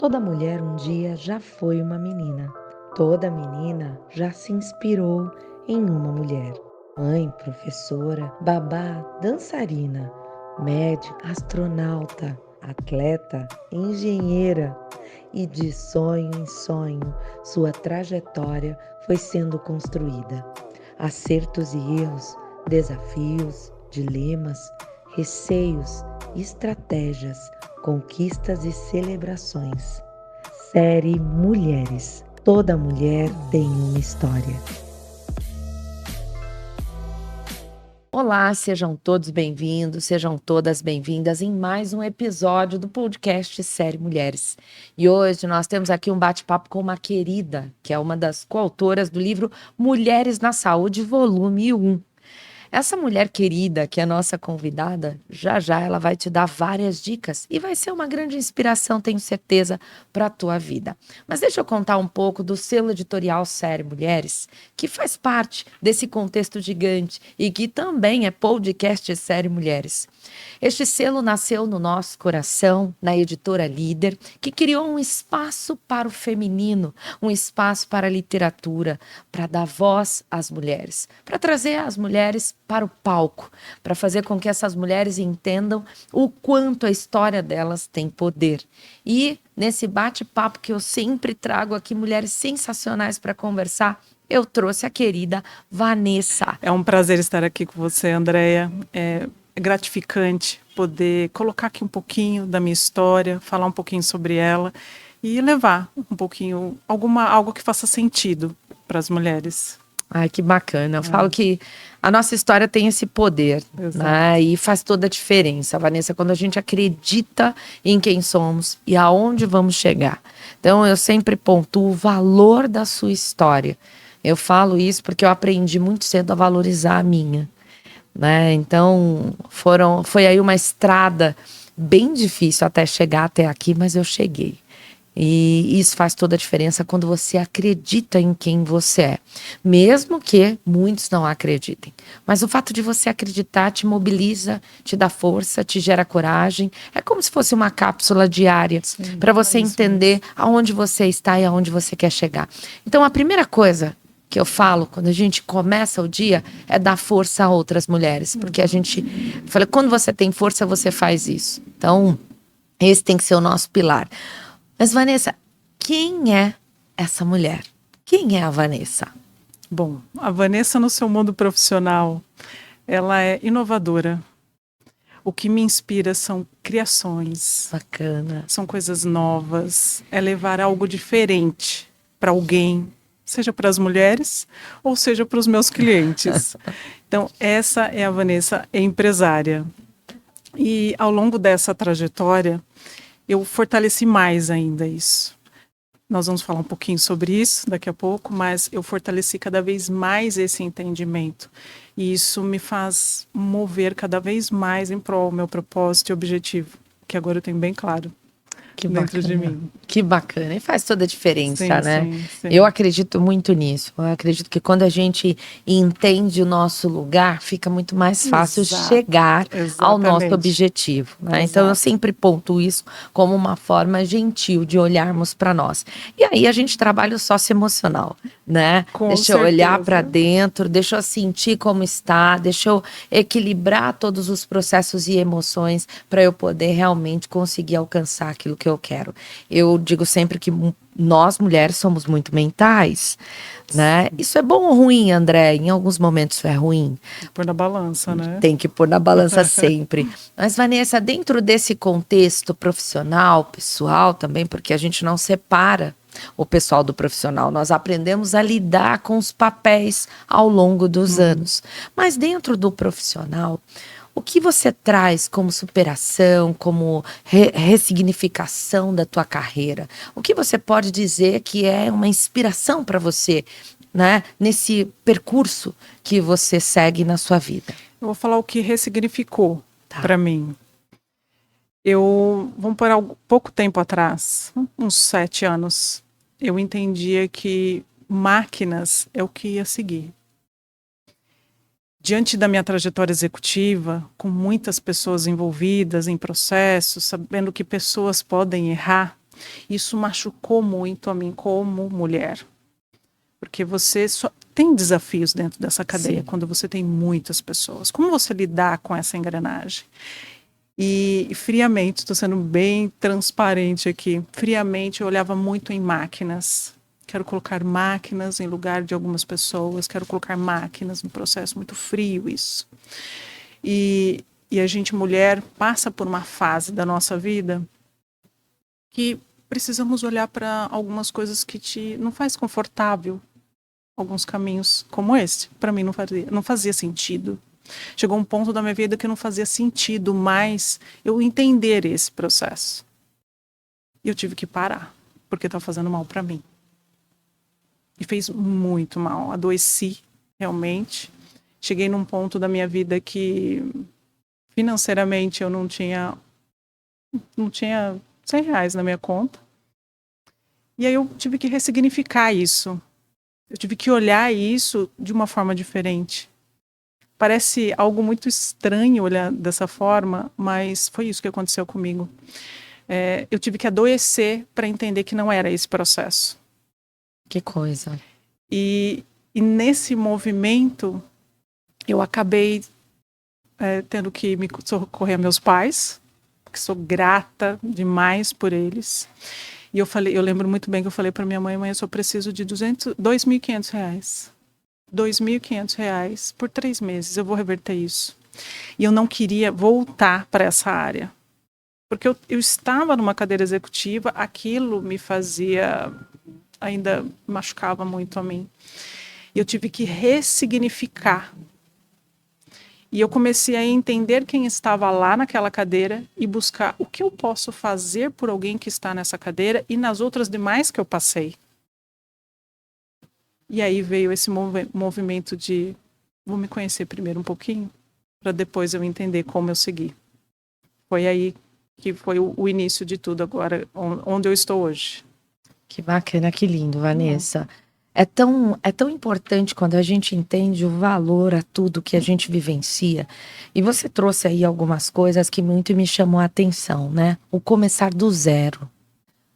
Toda mulher um dia já foi uma menina. Toda menina já se inspirou em uma mulher. Mãe, professora, babá, dançarina, médica, astronauta, atleta, engenheira. E de sonho em sonho, sua trajetória foi sendo construída. Acertos e erros, desafios, dilemas, receios, estratégias, conquistas e celebrações. Série Mulheres. Toda mulher tem uma história. Olá, sejam todos bem-vindos, sejam todas bem-vindas em mais um episódio do podcast Série Mulheres. E hoje nós temos aqui um bate-papo com uma querida, que é uma das coautoras do livro Mulheres na Saúde, volume 1. Essa mulher querida, que é a nossa convidada, já já ela vai te dar várias dicas e vai ser uma grande inspiração, tenho certeza, para a tua vida. Mas deixa eu contar um pouco do selo editorial Série Mulheres, que faz parte desse contexto gigante e que também é podcast Série Mulheres. Este selo nasceu no nosso coração, na editora Líder, que criou um espaço para o feminino, um espaço para a literatura, para dar voz às mulheres, para trazer as mulheres para o palco, para fazer com que essas mulheres entendam o quanto a história delas tem poder. E nesse bate-papo que eu sempre trago aqui mulheres sensacionais para conversar, eu trouxe a querida Vanessa. É um prazer estar aqui com você, Andréia. É gratificante poder colocar aqui um pouquinho da minha história, falar um pouquinho sobre ela e levar um pouquinho, algo que faça sentido para as mulheres. Ai, que bacana. Eu falo que a nossa história tem esse poder, né? E faz toda a diferença, Vanessa, quando a gente acredita em quem somos e aonde vamos chegar. Então, eu sempre pontuo o valor da sua história. Eu falo isso porque eu aprendi muito cedo a valorizar a minha, né? Então, foi aí uma estrada bem difícil até chegar até aqui, mas eu cheguei. E isso faz toda a diferença quando você acredita em quem você é. Mesmo que muitos não acreditem. Mas o fato de você acreditar te mobiliza, te dá força, te gera coragem. É como se fosse uma cápsula diária para você entender aonde você está e aonde você quer chegar. Então, a primeira coisa que eu falo quando a gente começa o dia é dar força a outras mulheres. Porque a gente fala, quando você tem força, você faz isso. Então, esse tem que ser o nosso pilar. Mas, Vanessa, quem é essa mulher? Quem é a Vanessa? Bom, a Vanessa no seu mundo profissional, ela é inovadora. O que me inspira são criações. Bacana. São coisas novas. É levar algo diferente para alguém, seja para as mulheres ou seja para os meus clientes. Então, essa é a Vanessa empresária. E ao longo dessa trajetória, eu fortaleci mais ainda isso. Nós vamos falar um pouquinho sobre isso daqui a pouco, mas eu fortaleci cada vez mais esse entendimento. E isso me faz mover cada vez mais em prol do meu propósito e objetivo, que agora eu tenho bem claro dentro de mim. Que bacana. E faz toda a diferença, Sim, né? sim. Eu acredito muito nisso. Eu acredito que quando a gente entende o nosso lugar, fica muito mais fácil chegar ao nosso objetivo, né? Então, eu sempre pontuo isso como uma forma gentil de olharmos para nós. E aí, a gente trabalha o socioemocional, né? Deixa eu olhar para dentro, deixa eu sentir como está, deixa eu equilibrar todos os processos e emoções para eu poder realmente conseguir alcançar aquilo que eu quero. Eu digo sempre que nós mulheres somos muito mentais, né? Isso é bom ou ruim, André? Em alguns momentos é ruim. Tem que pôr na balança, né? Tem que pôr na balança sempre. Mas, Vanessa, dentro desse contexto profissional, pessoal também, porque a gente não separa o pessoal do profissional, nós aprendemos a lidar com os papéis ao longo dos anos. Mas dentro do profissional, o que você traz como superação, como ressignificação da tua carreira? O que você pode dizer que é uma inspiração para você, né, nesse percurso que você segue na sua vida? Eu vou falar o que ressignificou para mim. Vamos por pouco tempo atrás, uns 7 anos, eu entendia que máquinas é o que ia seguir. Diante da minha trajetória executiva, com muitas pessoas envolvidas em processos, sabendo que pessoas podem errar, Isso machucou muito a mim como mulher. Porque você só tem desafios dentro dessa cadeia. Sim. Quando você tem muitas pessoas. Como você lidar com essa engrenagem? E friamente, estou sendo bem transparente aqui, friamente eu olhava muito em máquinas. Quero colocar máquinas em lugar de algumas pessoas, quero colocar máquinas no processo, muito frio isso. E a gente, mulher, passa por uma fase da nossa vida que precisamos olhar para algumas coisas que não faz confortável, alguns caminhos como esse. Para mim não fazia sentido. Chegou um ponto da minha vida que não fazia sentido mais eu entender esse processo. E eu tive que parar, porque estava fazendo mal para mim. E fez muito mal. Adoeci, realmente. Cheguei num ponto da minha vida que financeiramente eu não tinha R$100 na minha conta. E aí eu tive que ressignificar isso. Eu tive que olhar isso de uma forma diferente. Parece algo muito estranho olhar dessa forma, mas foi isso que aconteceu comigo. Eu tive que adoecer para entender que não era esse processo. Que coisa. E nesse movimento, eu acabei tendo que me socorrer a meus pais, porque sou grata demais por eles. E eu lembro muito bem que eu falei para minha mãe, eu só preciso de R$2.500. R$2.500 por 3 meses, eu vou reverter isso. E eu não queria voltar para essa área. Porque eu estava numa cadeira executiva, aquilo me fazia, ainda machucava muito a mim. E eu tive que ressignificar. E eu comecei a entender quem estava lá naquela cadeira e buscar o que eu posso fazer por alguém que está nessa cadeira e nas outras demais que eu passei. E aí veio esse movimento de vou me conhecer primeiro um pouquinho, para depois eu entender como eu seguir. Foi aí que foi o início de tudo agora, onde eu estou hoje. Que bacana, que lindo, Vanessa. É tão importante quando a gente entende o valor a tudo que a gente vivencia. E você trouxe aí algumas coisas que muito me chamou a atenção, né? O começar do zero.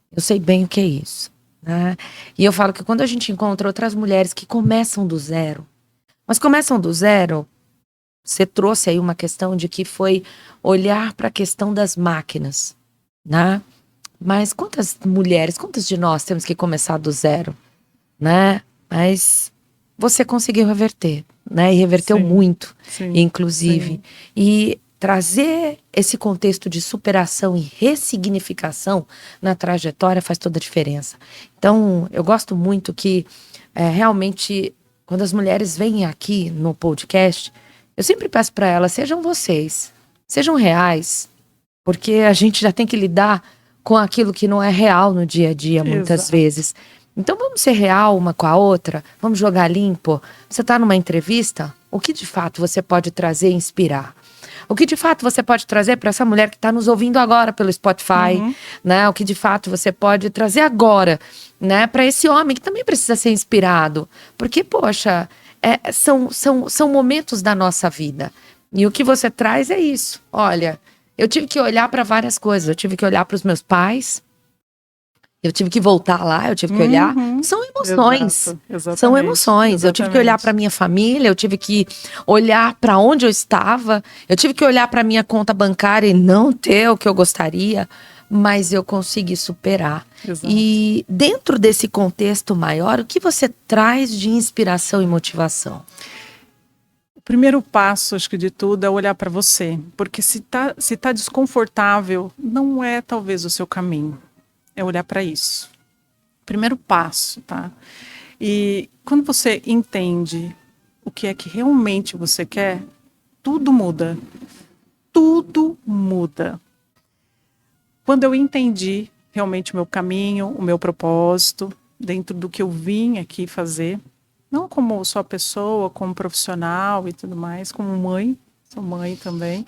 Eu sei bem o que é isso. Né? E eu falo que quando a gente encontra outras mulheres que começam do zero, mas começam do zero, você trouxe aí uma questão de que foi olhar para a questão das máquinas, né? Mas quantas de nós temos que começar do zero, né? Mas você conseguiu reverter, né? E reverteu muito, inclusive. Sim. E trazer esse contexto de superação e ressignificação na trajetória faz toda a diferença. Então, eu gosto muito que realmente, quando as mulheres vêm aqui no podcast, eu sempre peço para elas, sejam vocês, sejam reais, porque a gente já tem que lidar com aquilo que não é real no dia a dia, muitas vezes. Então vamos ser real uma com a outra, vamos jogar limpo. Você está numa entrevista, o que de fato você pode trazer e inspirar? O que de fato você pode trazer para essa mulher que está nos ouvindo agora pelo Spotify, né? O que de fato você pode trazer agora, né? Para esse homem que também precisa ser inspirado. Porque, poxa, são momentos da nossa vida. E o que você traz é isso. Olha, eu tive que olhar para várias coisas. Eu tive que olhar para os meus pais. Eu tive que voltar lá, eu tive que olhar. São emoções. Exato, são emoções. Exatamente. Eu tive que olhar para minha família, eu tive que olhar para onde eu estava, eu tive que olhar para minha conta bancária e não ter o que eu gostaria, mas eu consegui superar. Exato. E dentro desse contexto maior, o que você traz de inspiração e motivação? O primeiro passo, acho que de tudo, é olhar para você. Porque se tá desconfortável, não é talvez o seu caminho. É olhar para isso. Primeiro passo, tá? E quando você entende o que é que realmente você quer, tudo muda. Tudo muda. Quando eu entendi realmente o meu caminho, o meu propósito, dentro do que eu vim aqui fazer, não como só pessoa, como profissional e tudo mais, como mãe, sou mãe também.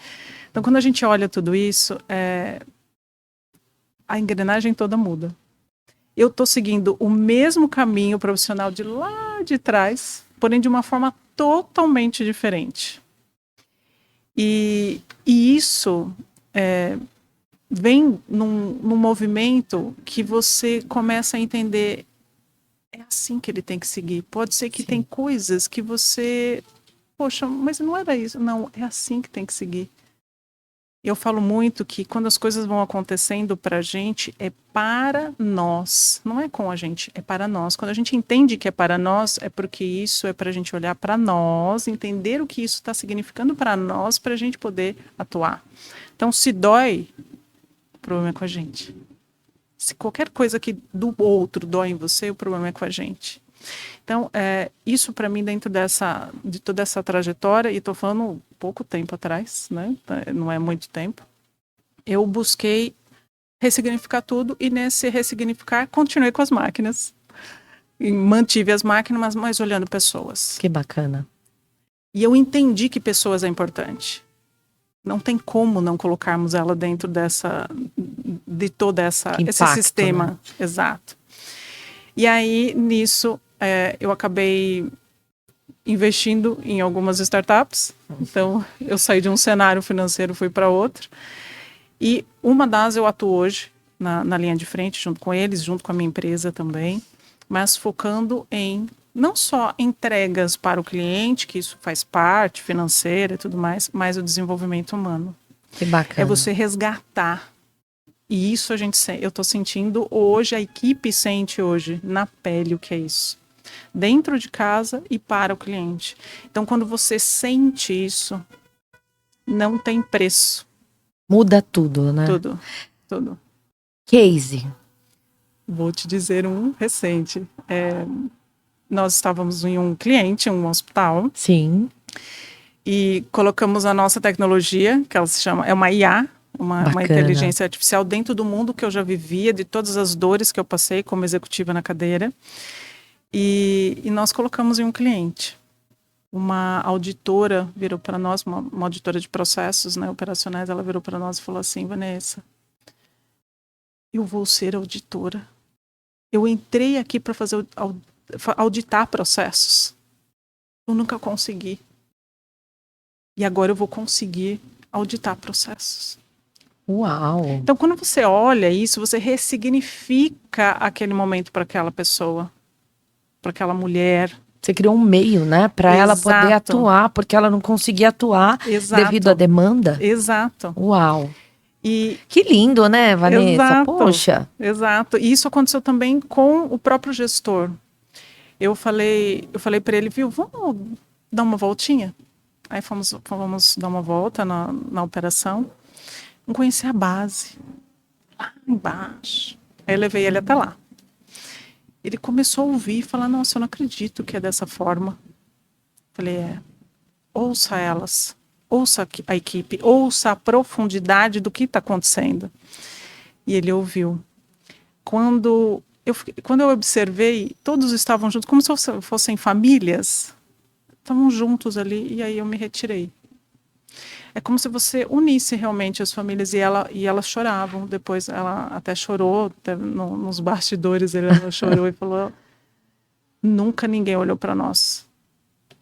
Então, quando a gente olha tudo isso, a engrenagem toda muda. Eu estou seguindo o mesmo caminho profissional de lá de trás, porém de uma forma totalmente diferente. E isso vem num movimento que você começa a entender, é assim que ele tem que seguir. Pode ser que tem coisas que você, poxa, mas não era isso. Não, é assim que tem que seguir. Eu falo muito que quando as coisas vão acontecendo para a gente, é para nós. Não é com a gente, é para nós. Quando a gente entende que é para nós, é porque isso é para a gente olhar para nós, entender o que isso está significando para nós, para a gente poder atuar. Então, se dói, o problema é com a gente. Se qualquer coisa que do outro dói em você, o problema é com a gente. Então, isso para mim, dentro de toda essa trajetória, e estou falando pouco tempo atrás, né? Não é muito tempo, eu busquei ressignificar tudo, e nesse ressignificar, continuei com as máquinas. E mantive as máquinas, mas olhando pessoas. Que bacana. E eu entendi que pessoas é importante. Não tem como não colocarmos ela dentro de todo esse sistema. Né? Exato. E aí, nisso, eu acabei investindo em algumas startups. Então, eu saí de um cenário financeiro, fui para outro. E uma das eu atuo hoje na linha de frente, junto com eles, junto com a minha empresa também, mas focando em não só entregas para o cliente, que isso faz parte, financeira e tudo mais, mas o desenvolvimento humano. Que bacana. É você resgatar. E isso eu estou sentindo hoje, a equipe sente hoje na pele o que é isso. Dentro de casa e para o cliente. Então, quando você sente isso, não tem preço. Muda tudo, né? Tudo. Case. Vou te dizer um recente. Nós estávamos em um cliente, um hospital. Sim. E colocamos a nossa tecnologia, que ela se chama, é uma IA, uma inteligência artificial dentro do mundo que eu já vivia, de todas as dores que eu passei como executiva na cadeira. E nós colocamos em um cliente. Uma auditora virou para nós, uma auditora de processos, né, operacionais, ela virou para nós e falou assim: Vanessa, eu vou ser auditora. Eu entrei aqui para fazer auditar processos. Eu nunca consegui. E agora eu vou conseguir auditar processos. Uau! Então, quando você olha isso, você ressignifica aquele momento para aquela pessoa, para aquela mulher. Você criou um meio, né, para ela poder atuar, porque ela não conseguia atuar devido à demanda. Exato. Uau! E que lindo, né, Vanessa? Exato, poxa! Exato. E isso aconteceu também com o próprio gestor. Eu falei para ele, viu, vamos dar uma voltinha? Aí fomos dar uma volta na operação. Vamos conhecer a base. Lá embaixo. Aí eu levei ele até lá. Ele começou a ouvir e falar, nossa, eu não acredito que é dessa forma. Falei, ouça elas, ouça a equipe, ouça a profundidade do que está acontecendo. E ele ouviu. Quando eu observei, todos estavam juntos, como se fossem famílias, estavam juntos ali, e aí eu me retirei. É como se você unisse realmente as famílias, e elas choravam. Depois ela até chorou, até nos bastidores ela chorou e falou, nunca ninguém olhou para nós.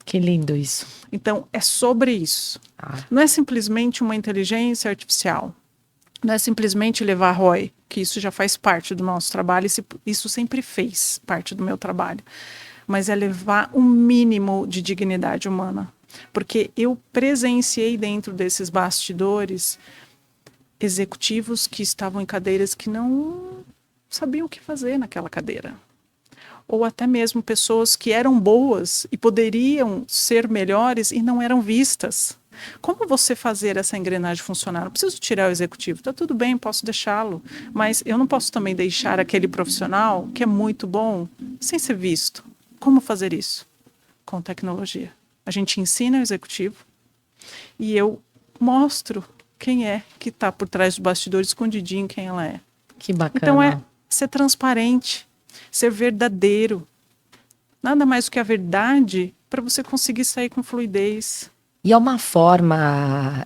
Que lindo isso. Então, é sobre isso. Não é simplesmente uma inteligência artificial. Não é simplesmente levar ROI, que isso já faz parte do nosso trabalho, isso sempre fez parte do meu trabalho. Mas é levar um mínimo de dignidade humana. Porque eu presenciei dentro desses bastidores executivos que estavam em cadeiras que não sabiam o que fazer naquela cadeira. Ou até mesmo pessoas que eram boas e poderiam ser melhores e não eram vistas. Como você fazer essa engrenagem funcionar? Não preciso tirar o executivo, está tudo bem, posso deixá-lo, mas eu não posso também deixar aquele profissional que é muito bom sem ser visto. Como fazer isso? Com tecnologia. A gente ensina o executivo e eu mostro quem é que está por trás dos bastidores, escondidinho quem ela é. Que bacana. Então é ser transparente, ser verdadeiro. Nada mais do que a verdade para você conseguir sair com fluidez. E é uma forma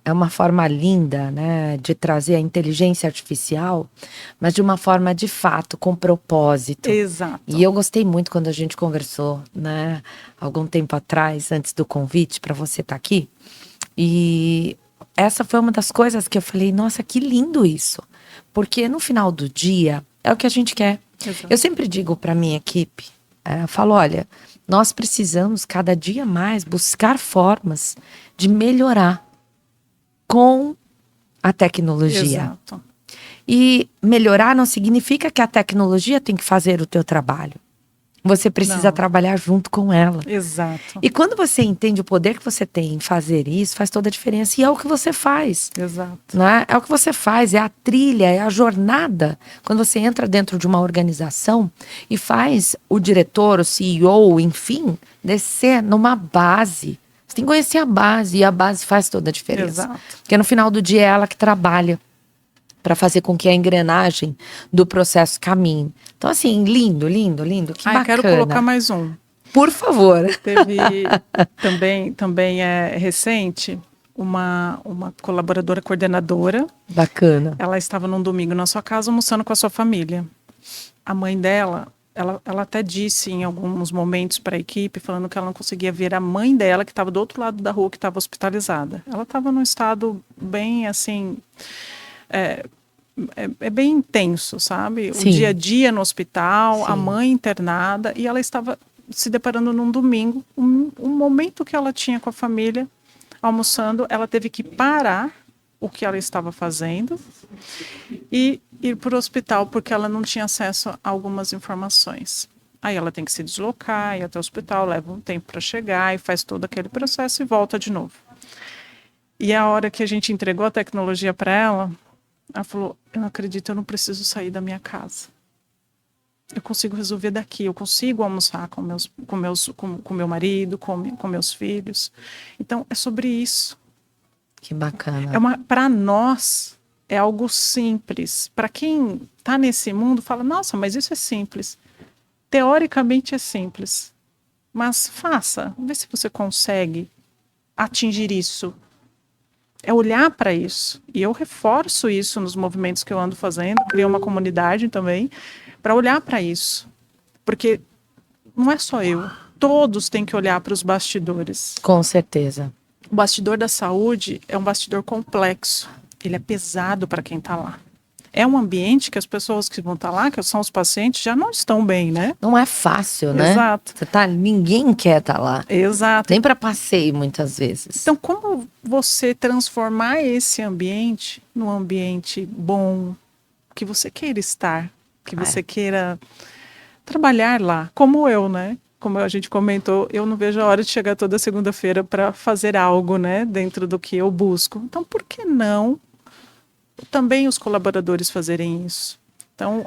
linda, né, de trazer a inteligência artificial, mas de uma forma de fato, com propósito. Exato. E eu gostei muito quando a gente conversou, né, algum tempo atrás, antes do convite para você estar aqui. E essa foi uma das coisas que eu falei, nossa, que lindo isso. Porque no final do dia, é o que a gente quer. Exato. Eu sempre digo para minha equipe, eu falo, olha, nós precisamos cada dia mais buscar formas de melhorar com a tecnologia. Exato. E melhorar não significa que a tecnologia tem que fazer o teu trabalho. Você precisa trabalhar junto com ela. Exato. E quando você entende o poder que você tem em fazer isso, faz toda a diferença. E é o que você faz. Exato. Né? É o que você faz, é a trilha, é a jornada. Quando você entra dentro de uma organização e faz o diretor, o CEO, enfim, descer numa base. Você tem que conhecer a base e a base faz toda a diferença. Exato. Porque no final do dia é ela que trabalha para fazer com que a engrenagem do processo caminhe. Então, assim, lindo, lindo, lindo. Que bacana. Quero colocar mais um. Por favor. Teve também é recente uma colaboradora coordenadora. Bacana. Ela estava num domingo na sua casa almoçando com a sua família. A mãe dela, ela até disse em alguns momentos para a equipe, falando que ela não conseguia ver a mãe dela, que estava do outro lado da rua, que estava hospitalizada. Ela estava num estado bem, assim... É bem intenso, sabe? Sim. O dia a dia no hospital, Sim. a mãe internada, e ela estava se deparando num domingo, um momento que ela tinha com a família, almoçando, ela teve que parar o que ela estava fazendo e ir para o hospital, porque ela não tinha acesso a algumas informações. Aí ela tem que se deslocar, ir até o hospital, leva um tempo para chegar e faz todo aquele processo e volta de novo. E a hora que a gente entregou a tecnologia para ela falou, eu não acredito, eu não preciso sair da minha casa. Eu consigo resolver daqui, eu consigo almoçar com meu marido, com meus filhos. Então, é sobre isso. Que bacana. Para nós, é algo simples. Para quem está nesse mundo, fala, nossa, mas isso é simples. Teoricamente é simples. Mas faça, vê se você consegue atingir isso. É olhar para isso. E eu reforço isso nos movimentos que eu ando fazendo, criei uma comunidade também, para olhar para isso. Porque não é só eu. Todos têm que olhar para os bastidores. Com certeza. O bastidor da saúde é um bastidor complexo. Ele é pesado para quem está lá. É um ambiente que as pessoas que vão estar lá, que são os pacientes, já não estão bem, né? Não é fácil, né? Exato. Ninguém quer estar lá. Exato. Nem para passeio, muitas vezes. Então, como você transformar esse ambiente num ambiente bom, que você queira estar, que você queira trabalhar lá, como eu, né? Como a gente comentou, eu não vejo a hora de chegar toda segunda-feira para fazer algo, né? Dentro do que eu busco. Então, por que não também os colaboradores fazerem isso? Então,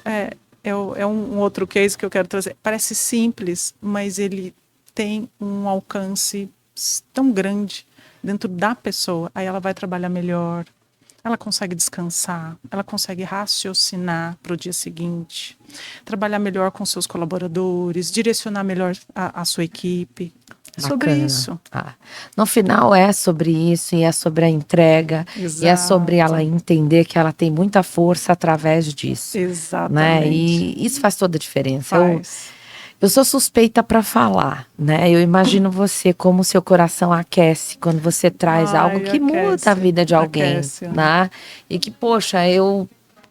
é um outro case que eu quero trazer. Parece simples, mas ele tem um alcance tão grande dentro da pessoa. Aí ela vai trabalhar melhor, ela consegue descansar, ela consegue raciocinar para o dia seguinte, trabalhar melhor com seus colaboradores, direcionar melhor a sua equipe. É sobre isso. No final é sobre isso, e é sobre a entrega. Exato. E é sobre ela entender que ela tem muita força através disso. Exatamente. Né? E isso faz toda a diferença. Faz. Eu sou suspeita para falar, né? Eu imagino você como o seu coração aquece quando você traz algo que muda a vida de alguém, né? E que, poxa,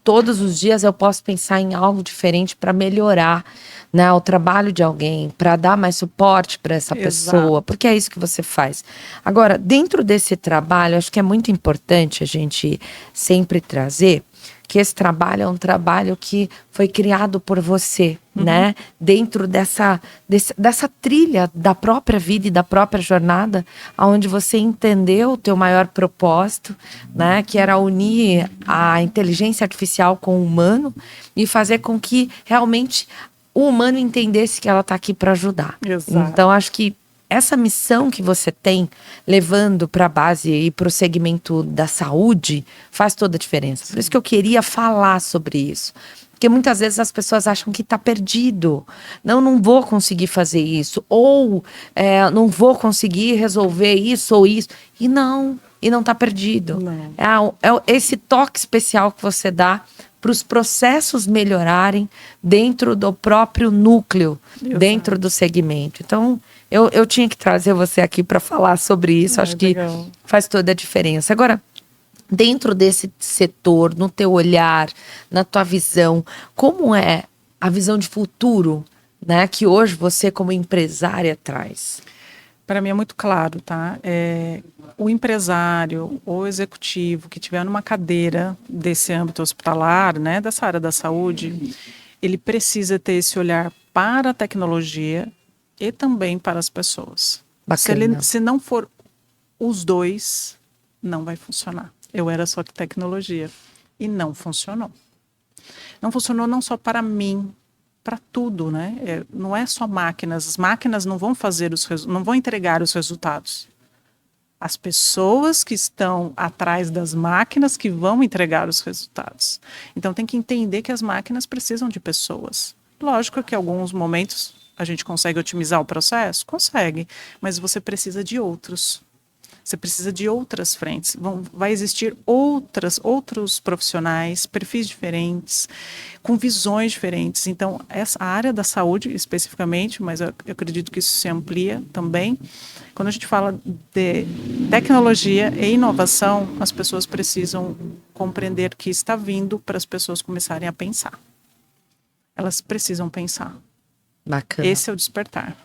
todos os dias eu posso pensar em algo diferente para melhorar, né, o trabalho de alguém, para dar mais suporte para essa pessoa, porque é isso que você faz. Agora, dentro desse trabalho, acho que é muito importante a gente sempre trazer que esse trabalho é um trabalho que foi criado por você, né? Dentro dessa trilha da própria vida e da própria jornada, onde você entendeu o teu maior propósito, né? Que era unir a inteligência artificial com o humano e fazer com que realmente o humano entendesse que ela está aqui para ajudar. Exato. Então, acho que essa missão que você tem, levando para a base e para o segmento da saúde, faz toda a diferença. Por isso que eu queria falar sobre isso. Porque muitas vezes as pessoas acham que está perdido. Não vou conseguir fazer isso. Ou não vou conseguir resolver isso ou isso. E não está perdido. Não. É esse toque especial que você dá para os processos melhorarem dentro do próprio núcleo, dentro do segmento. Então, eu tinha que trazer você aqui para falar sobre isso. Acho que faz toda a diferença. Agora, Dentro desse setor, no teu olhar, na tua visão, como é a visão de futuro, né, que hoje você como empresária traz? Para mim é muito claro, tá? O empresário ou executivo que tiver numa cadeira desse âmbito hospitalar, né, dessa área da saúde, ele precisa ter esse olhar para a tecnologia e também para as pessoas. Bacana. Se não for os dois, não vai funcionar. Eu era só que tecnologia e não funcionou. Não funcionou não só para mim, para tudo, né? Não é só máquinas. As máquinas não vão não vão entregar os resultados. As pessoas que estão atrás das máquinas que vão entregar os resultados. Então tem que entender que as máquinas precisam de pessoas. Lógico que em alguns momentos a gente consegue otimizar o processo? Consegue, mas você precisa de outros. Você precisa de outras frentes. Vai existir outros profissionais, perfis diferentes, com visões diferentes. Então, a área da saúde, especificamente, mas eu acredito que isso se amplia também. Quando a gente fala de tecnologia e inovação, as pessoas precisam compreender que está vindo para as pessoas começarem a pensar. Elas precisam pensar. Bacana. Esse é o despertar.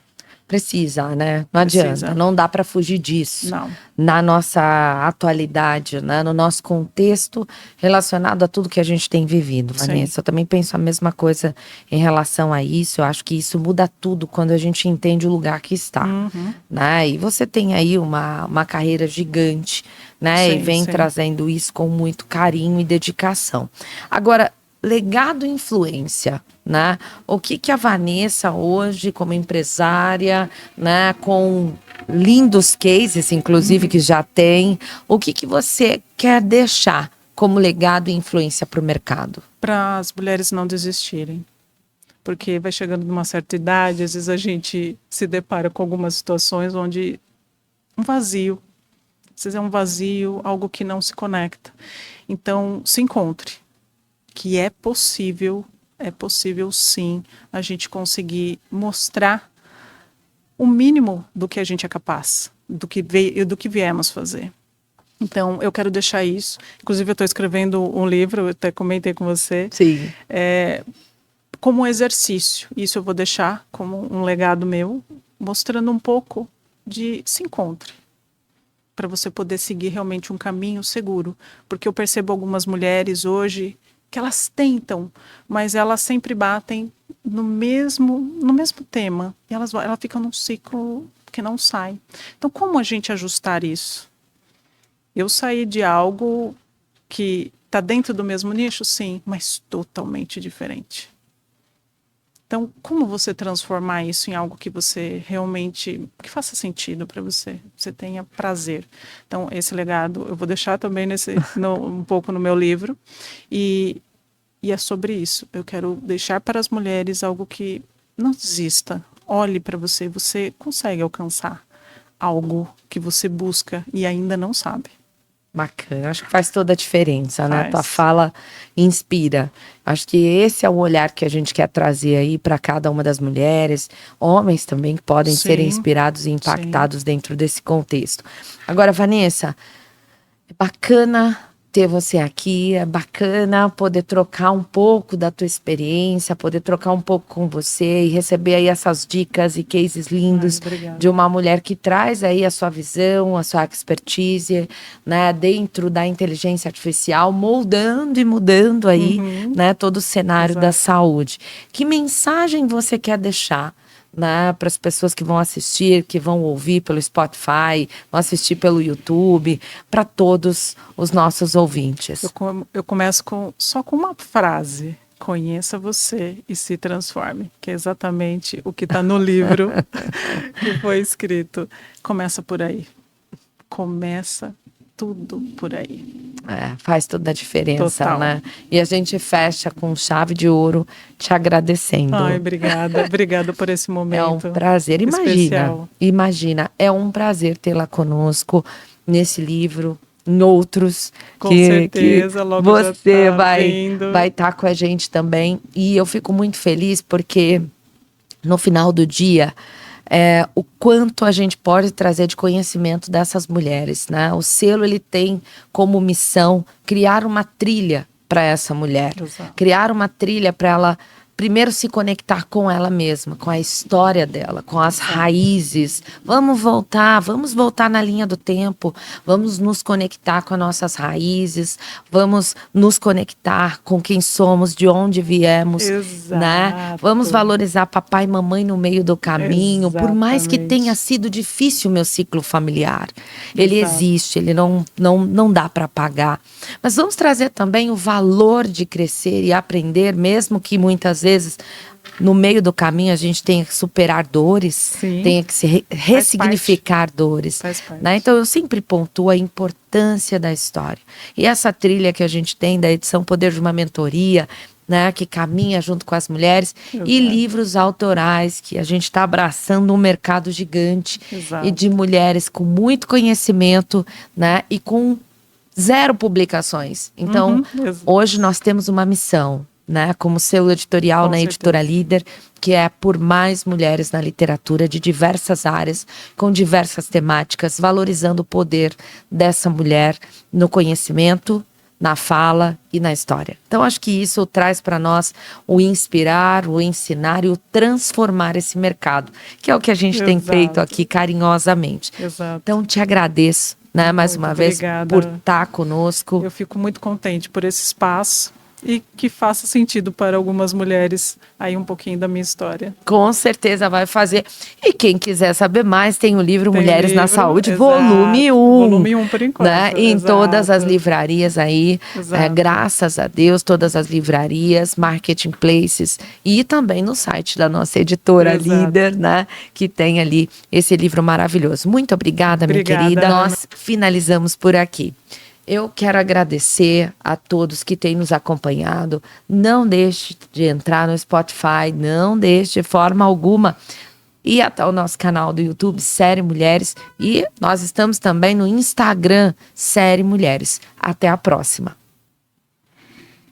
Precisa, né? Não adianta, não dá para fugir disso. Não. Na nossa atualidade, né? No nosso contexto relacionado a tudo que a gente tem vivido, Vanessa. Sim. Eu também penso a mesma coisa em relação a isso. Eu acho que isso muda tudo quando a gente entende o lugar que está. Uhum. Né? E você tem aí uma carreira gigante, né? Sim, e vem sim. trazendo isso com muito carinho e dedicação. Agora, legado e influência, né? O que a Vanessa hoje, como empresária, né, com lindos cases, inclusive, que já tem, o que você quer deixar como legado e influência para o mercado? Para as mulheres não desistirem. Porque vai chegando numa certa idade, às vezes a gente se depara com algumas situações onde um vazio, às vezes é um vazio, algo que não se conecta. Então, se encontre. Que é possível sim, a gente conseguir mostrar o mínimo do que a gente é capaz, do que viemos fazer. Então, eu quero deixar isso. Inclusive, eu estou escrevendo um livro, eu até comentei com você. Sim. Como um exercício. Isso eu vou deixar como um legado meu, mostrando um pouco de se encontre. Para você poder seguir realmente um caminho seguro. Porque eu percebo algumas mulheres hoje que elas tentam, mas elas sempre batem no mesmo tema. E elas ficam num ciclo que não sai. Então, como a gente ajustar isso? Eu saí de algo que está dentro do mesmo nicho, sim, mas totalmente diferente. Então, como você transformar isso em algo que você realmente, que faça sentido para você, você tenha prazer. Então, esse legado eu vou deixar também um pouco no meu livro, e é sobre isso. Eu quero deixar para as mulheres algo que não desista. Olhe para você, você consegue alcançar algo que você busca e ainda não sabe. Bacana, acho que faz toda a diferença, né? Tua fala inspira. Acho que esse é o olhar que a gente quer trazer aí para cada uma das mulheres, homens também que podem ser inspirados e impactados dentro desse contexto. Agora, Vanessa, é bacana ter você aqui, é bacana poder trocar um pouco da tua experiência, poder trocar um pouco com você e receber aí essas dicas e cases lindos de uma mulher que traz aí a sua visão, a sua expertise, né, dentro da inteligência artificial, moldando e mudando aí, né, todo o cenário da saúde. Que mensagem você quer deixar, né, para as pessoas que vão assistir, que vão ouvir pelo Spotify, vão assistir pelo YouTube, para todos os nossos ouvintes? Eu começo só com uma frase: conheça você e se transforme, que é exatamente o que está no livro que foi escrito. Começa por aí. Começa tudo por aí. Faz toda a diferença, Total. Né? E a gente fecha com chave de ouro, te agradecendo. Ai, obrigada por esse momento. É um prazer. Imagina, é um prazer tê-la conosco nesse livro, em outros. Com certeza, logo você vai estar com a gente também. E eu fico muito feliz porque no final do dia, o quanto a gente pode trazer de conhecimento dessas mulheres, né? O selo, ele tem como missão criar uma trilha para essa mulher, criar uma trilha para ela primeiro se conectar com ela mesma, com a história dela, com as raízes. Vamos voltar na linha do tempo, vamos nos conectar com as nossas raízes, vamos nos conectar com quem somos, de onde viemos, né? Vamos valorizar papai e mamãe no meio do caminho, por mais que tenha sido difícil o meu ciclo familiar. Ele existe, ele não dá para apagar. Mas vamos trazer também o valor de crescer e aprender, mesmo que muitas vezes no meio do caminho a gente tenha que superar dores, tenha que se ressignificar dores, né? Então eu sempre pontuo a importância da história. E essa trilha que a gente tem da edição Poder de uma Mentoria, né, que caminha junto com as mulheres, e livros autorais, que a gente está abraçando um mercado gigante e de mulheres com muito conhecimento, né, e com 0 publicações. Então, hoje nós temos uma missão, né, como selo editorial na Editora Líder, que é por mais mulheres na literatura de diversas áreas, com diversas temáticas, valorizando o poder dessa mulher no conhecimento, na fala e na história. Então, acho que isso traz para nós o inspirar, o ensinar e o transformar esse mercado, que é o que a gente tem feito aqui carinhosamente. Então, te agradeço, né, mais uma vez, por estar conosco. Eu fico muito contente por esse espaço e que faça sentido para algumas mulheres aí um pouquinho da minha história. Com certeza vai fazer. E quem quiser saber mais, tem o livro Mulheres na Saúde, volume 1. Volume 1 por enquanto. Né? Em todas as livrarias aí, graças a Deus, todas as livrarias, marketing places e também no site da nossa editora Líder, né? Que tem ali esse livro maravilhoso. Muito obrigada, minha querida. Nós finalizamos por aqui. Eu quero agradecer a todos que têm nos acompanhado. Não deixe de entrar no Spotify, não deixe de forma alguma ir até o nosso canal do YouTube, Série Mulheres. E nós estamos também no Instagram, Série Mulheres. Até a próxima.